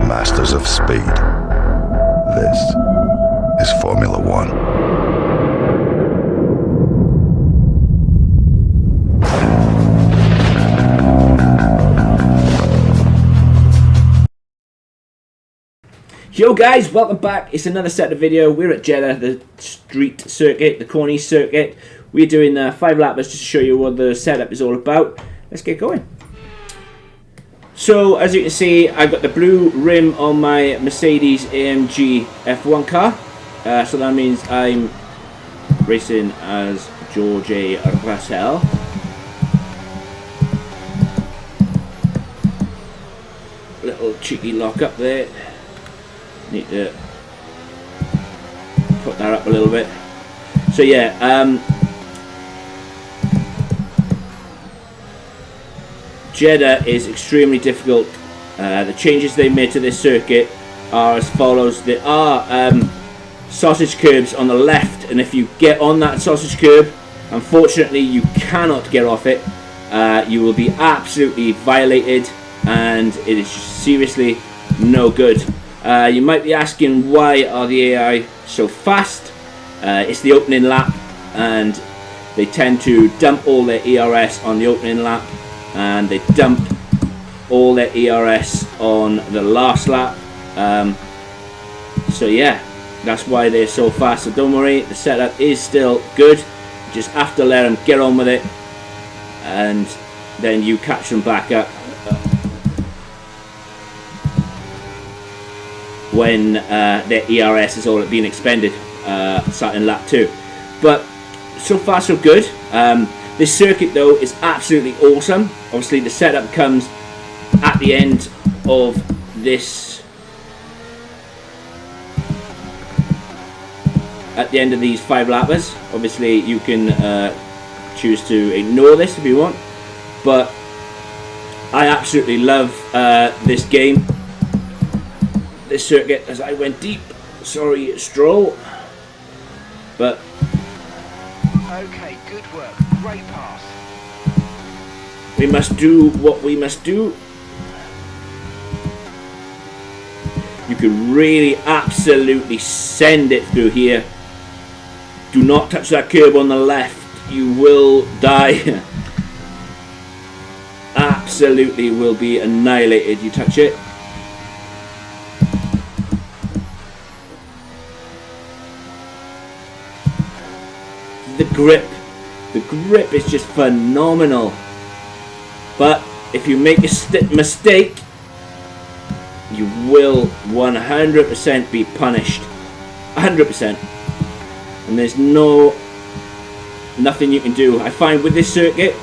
masters of speed. This is Formula One. Yo guys, welcome back. It's another set of video. We're at Jeddah, the street circuit, the Corniche Circuit. We're doing 5 lappers just to show you what the setup is all about. Let's get going. So as you can see, I've got the blue rim on my Mercedes AMG F1 car. So that means I'm racing as George Russell. Little cheeky lock up there. Need to put that up a little bit. So yeah, Jeddah is extremely difficult. The changes they made to this circuit are as follows. There are sausage curbs on the left, and if you get on that sausage curb, unfortunately you cannot get off it. You will be absolutely violated, and it is seriously no good. You might be asking, why are the AI so fast? It's the opening lap, and they tend to dump all their ERS on the opening lap, and they dump all their ERS on the last lap. So yeah, that's why they're so fast. So don't worry, the setup is still good. You just have to let them get on with it, and then you catch them back up when their ERS has all been expended, starting lap 2. But so far so good. This circuit though is absolutely awesome. Obviously the setup comes at the end of this, at the end of these 5 lappers. Obviously you can choose to ignore this if you want, but I absolutely love this game, this circuit. As I went deep, sorry Stroll, but okay, good work, great pass. We must do what we must do. You can really absolutely send it through here. Do not touch that curb on the left, you will die. Absolutely will be annihilated. You touch it. The grip is just phenomenal. But if you make a mistake, you will 100% be punished. 100%. And there's nothing you can do. I find with this circuit,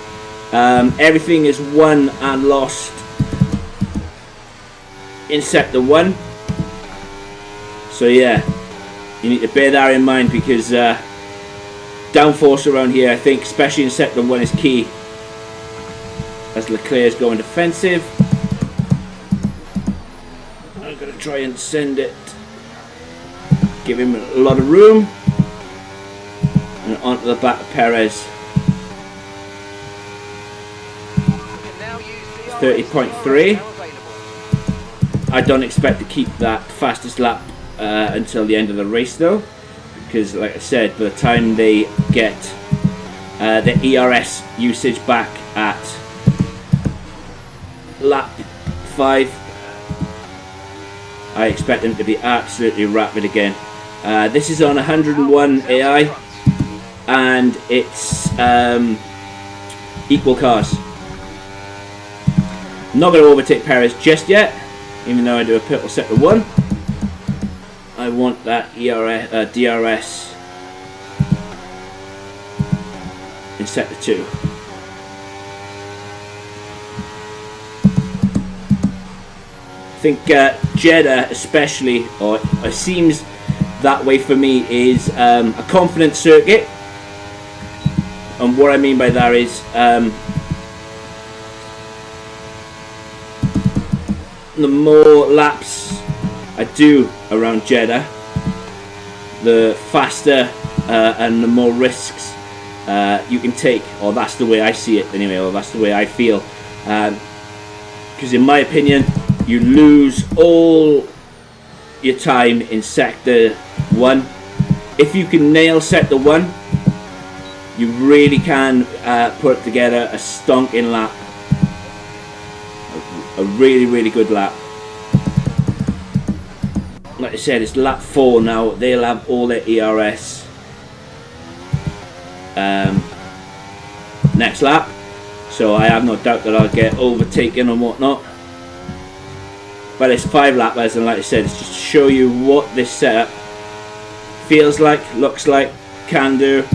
everything is won and lost in sector 1. So yeah, you need to bear that in mind, because downforce around here, I think, especially in sector 1, is key. As Leclerc's going defensive, I'm going to try and send it, give him a lot of room, and onto the back of Perez. 30.3. I don't expect to keep that fastest lap until the end of the race though, because like I said, by the time they get the ERS usage back at lap 5, I expect them to be absolutely rapid again. This is on 101 AI, and it's equal cars. I'm not going to overtake Perez just yet, even though I do a purple sector 1. I want that DRS in sector 2. I think Jeddah especially, or it seems that way for me, is a confident circuit. And what I mean by that is the more laps I do around Jeddah, the faster and the more risks you can take, or that's the way I see it anyway, or that's the way I feel. Because in my opinion, you lose all your time in sector 1. If you can nail sector 1, you really can put together a stonking lap. A really, really good lap. Like I said, it's lap 4 now. They'll have all their ERS next lap. So I have no doubt that I'll get overtaken and whatnot. But it's 5 lappers, and like I said, it's just to show you what this setup feels like, looks like, can do.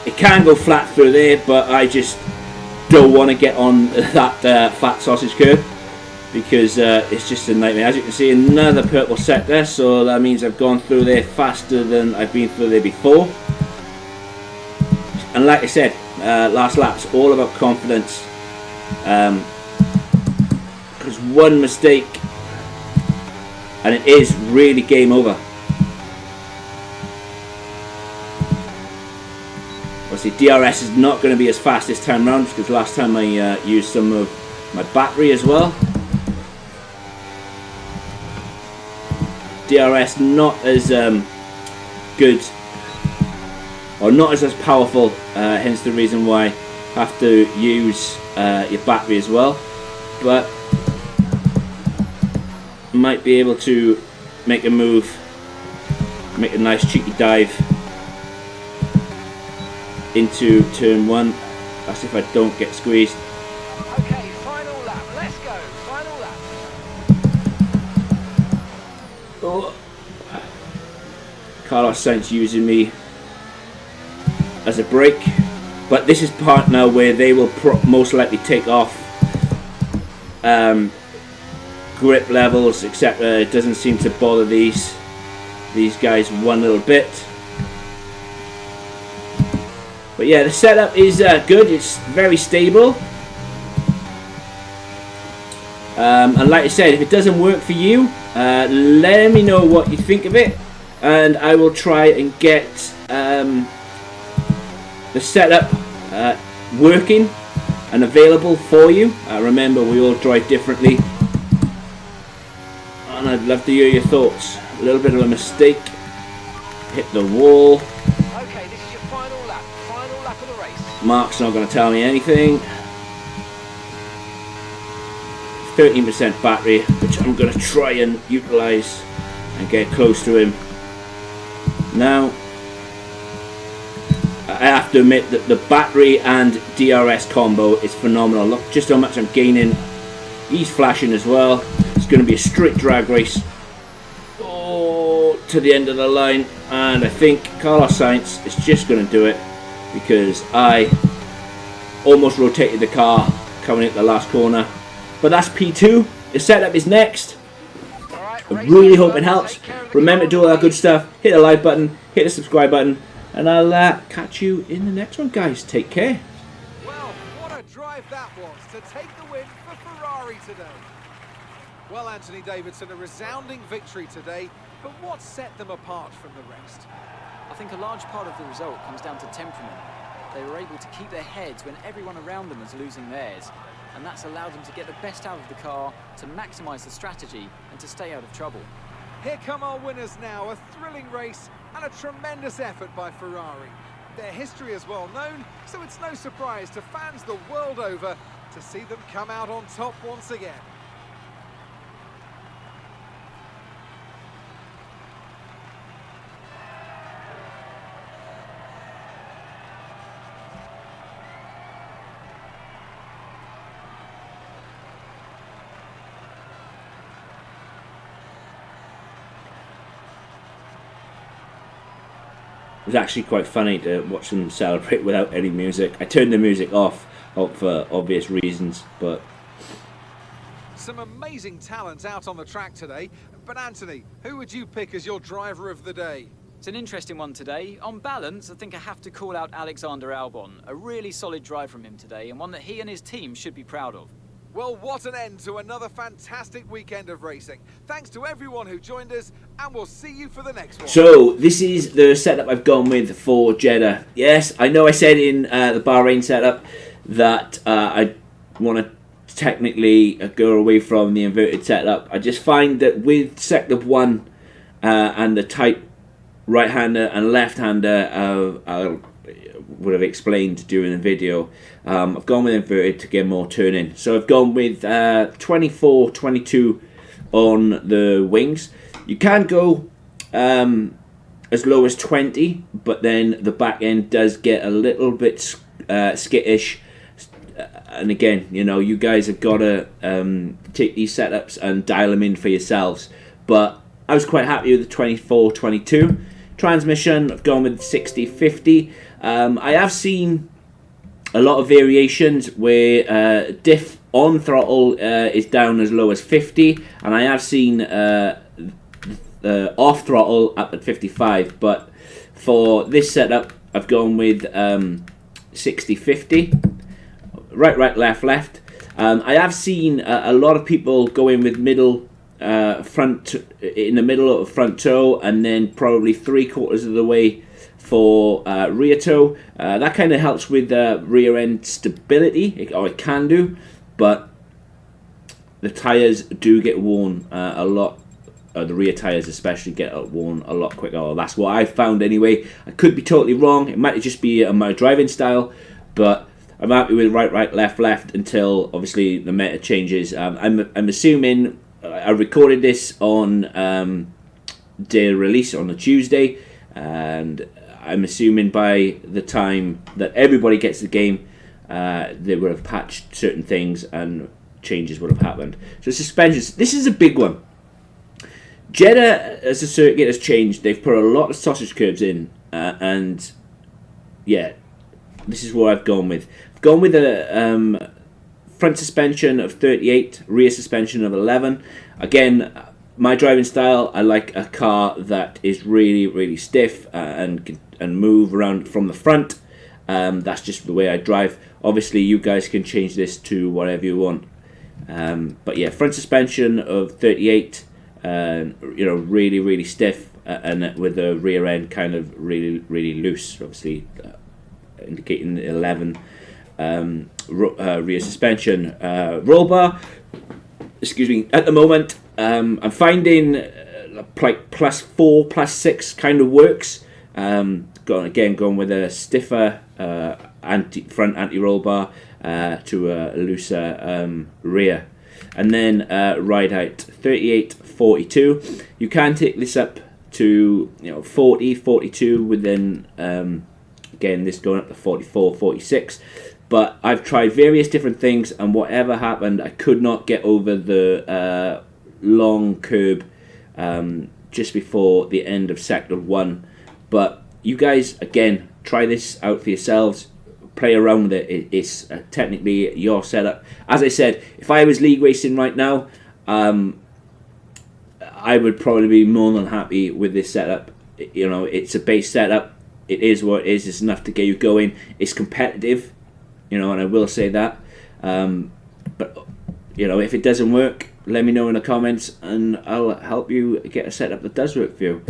It can go flat through there, but I just don't want to get on that fat sausage curb because it's just a nightmare. As you can see, another purple sector, so that means I've gone through there faster than I've been through there before. And like I said, last lap's all about confidence, because one mistake and it is really game over. Obviously DRS is not going to be as fast this time round because last time I used some of my battery as well. DRS not as good or not as powerful, hence the reason why you have to use your battery as well, but might be able to make a move, make a nice cheeky dive into turn 1. That's if I don't get squeezed. Okay, final lap. Let's go. Final lap. Oh. Carlos Sainz using me as a brake, but this is part now where they will most likely take off grip levels, etc. It doesn't seem to bother these guys one little bit. But yeah, the setup is good. It's very stable. And like I said, if it doesn't work for you, let me know what you think of it, and I will try and get the setup working and available for you. Remember, we all drive differently, and I'd love to hear your thoughts. A little bit of a mistake, hit the wall. Okay, this is your final lap. Final lap of the race. Mark's not going to tell me anything. 13% battery, which I'm going to try and utilise and get close to him. Now, I have to admit that the battery and DRS combo is phenomenal. Look just how much I'm gaining. He's flashing as well. It's going to be a straight drag race to the end of the line, and I think Carlos Sainz is just going to do it because I almost rotated the car coming into the last corner. But that's P2. The setup is next. I really hope it helps. Remember to do all that good stuff. Hit the like button, hit the subscribe button, and I'll catch you in the next one, guys. Take care. Well, what a drive that was to take the win for Ferrari today. Well, Anthony Davidson, a resounding victory today, but what set them apart from the rest? I think a large part of the result comes down to temperament. They were able to keep their heads when everyone around them was losing theirs, and that's allowed them to get the best out of the car, to maximise the strategy, and to stay out of trouble. Here come our winners now, a thrilling race and a tremendous effort by Ferrari. Their history is well known, so it's no surprise to fans the world over to see them come out on top once again. It was actually quite funny to watch them celebrate without any music. I turned the music off for obvious reasons, but Some amazing talent out on the track today, but Anthony, who would you pick as your driver of the day? It's an interesting one today. On balance, I think I have to call out Alexander Albon. A really solid drive from him today, and one that he and his team should be proud of. Well, what an end to another fantastic weekend of racing. Thanks to everyone who joined us, and we'll see you for the next one. so this is the setup I've gone with for Jeddah. Yes, I know I said in the Bahrain setup that I want to technically go away from the inverted setup. I just find that with sector 1 and the tight right-hander and left-hander, I would have explained during the video, I've gone with inverted to get more turning. So I've gone with 24, 22 on the wings. You can go as low as 20, but then the back end does get a little bit skittish. And again, you know, you guys have got to take these setups and dial them in for yourselves. But I was quite happy with the 24, 22. Transmission, I've gone with 60, 50. I have seen a lot of variations where diff on throttle is down as low as 50, and I have seen off throttle up at 55. But for this setup, I've gone with 60, 50. Right, left. I have seen a lot of people go in with middle front in the middle of front toe, and then probably 3/4 of the way for rear toe. That kind of helps with rear end stability, or it can do, but the tires do get worn a lot. The rear tires especially get worn a lot quicker. Or that's what I found anyway. I could be totally wrong. It might just be my driving style, but I'm happy with right, left until obviously the meta changes. I'm assuming I recorded this on day of release on a Tuesday, and I'm assuming by the time that everybody gets the game, they would have patched certain things and changes would have happened. So suspensions, this is a big one. Jeddah as a circuit has changed. They've put a lot of sausage curbs in, and yeah, this is what I've gone with. I've gone with a front suspension of 38, rear suspension of 11. Again, my driving style, I like a car that is really stiff and move around from the front. That's just the way I drive. Obviously, you guys can change this to whatever you want. But yeah, front suspension of 38, you know, really stiff, and with the rear end kind of really loose. Obviously, indicating the 11. Rear suspension, roll bar. Excuse me. At the moment, I'm finding like +4, +6 kind of works. Going with a stiffer front anti-roll bar to a looser rear, and then ride height 38, 42. You can take this up to 40, 42 within. Again, this going up to 44, 46. But I've tried various different things, and whatever happened, I could not get over the long curb just before the end of Sector 1. But you guys, again, try this out for yourselves. Play around with it. It's technically your setup. As I said, if I was league racing right now, I would probably be more than happy with this setup. You know, it's a base setup. It is what it is. It's enough to get you going. It's competitive. And I will say that. But, if it doesn't work, let me know in the comments, and I'll help you get a setup that does work for you.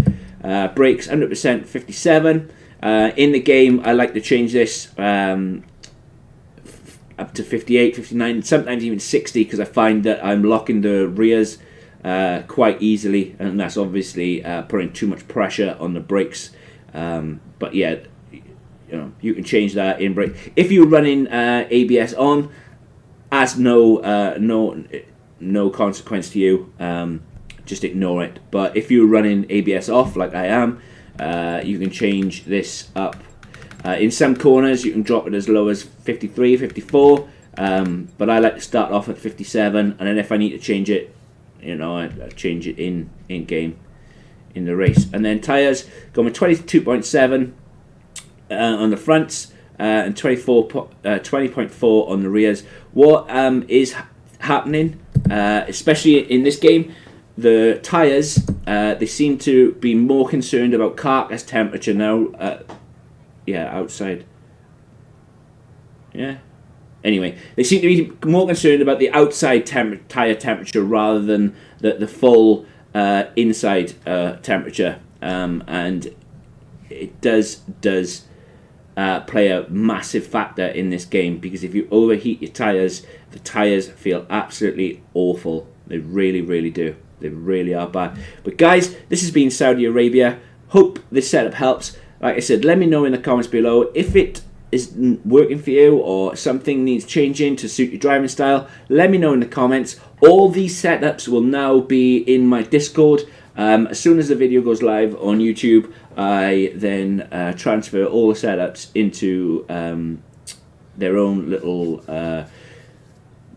Brakes, 100% 57. In the game, I like to change this up to 58, 59, sometimes even 60, because I find that I'm locking the rears quite easily, and that's obviously putting too much pressure on the brakes. But yeah, you can change that in brake. If you're running ABS on, as no consequence to you. Just ignore it. But if you're running ABS off, like I am, you can change this up. In some corners, you can drop it as low as 53, 54. But I like to start off at 57, and then if I need to change it, I change it in game, in the race. And then tyres, going with 22.7 on the fronts and 20.4 on the rears. What is happening, especially in this game, the tyres, they seem to be more concerned about carcass temperature now. Outside. Yeah. Anyway, they seem to be more concerned about the outside tyre temperature rather than the full inside temperature. And it does play a massive factor in this game, because if you overheat your tyres, the tyres feel absolutely awful. They really, really do. They really are bad. But guys, this has been Saudi Arabia. Hope this setup helps. Like I said, let me know in the comments below if it is working for you or something needs changing to suit your driving style. Let me know in the comments. All these setups will now be in my Discord. As soon as the video goes live on YouTube, I then transfer all the setups into their own little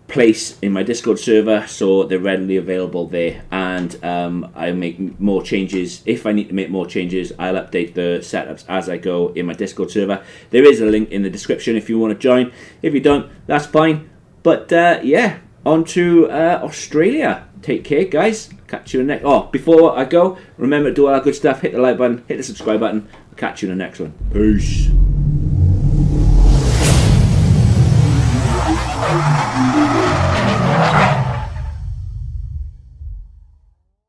place in my Discord server, so they're readily available there. And I make more changes. If I need to make more changes, I'll update the setups as I go in my Discord server. There is a link in the description if you want to join. If you don't, that's fine. But yeah, on to Australia. Take care, guys. Catch you in the next. Oh, before I go, remember to do all that good stuff. Hit the like button, hit the subscribe button. I'll catch you in the next one. Peace.